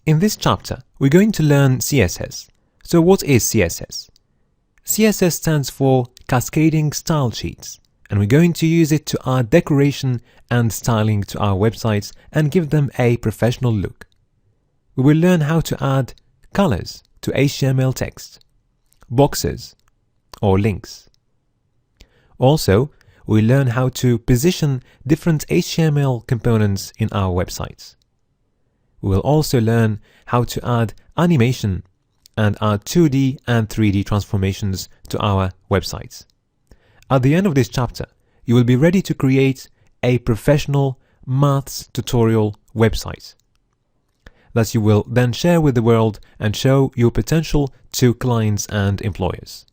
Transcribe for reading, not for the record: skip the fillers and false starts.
In this chapter, we're going to learn CSS. So what is CSS? CSS stands for Cascading Style Sheets, and we're going to use it to add decoration and styling to our websites and give them a professional look. We will learn how to add colors to HTML text, boxes, or links. Also, we'll learn how to position different HTML components in our websites. We will also learn how to add animation and add 2D and 3D transformations to our websites. At the end of this chapter, you will be ready to create a professional maths tutorial website that you will then share with the world and show your potential to clients and employers.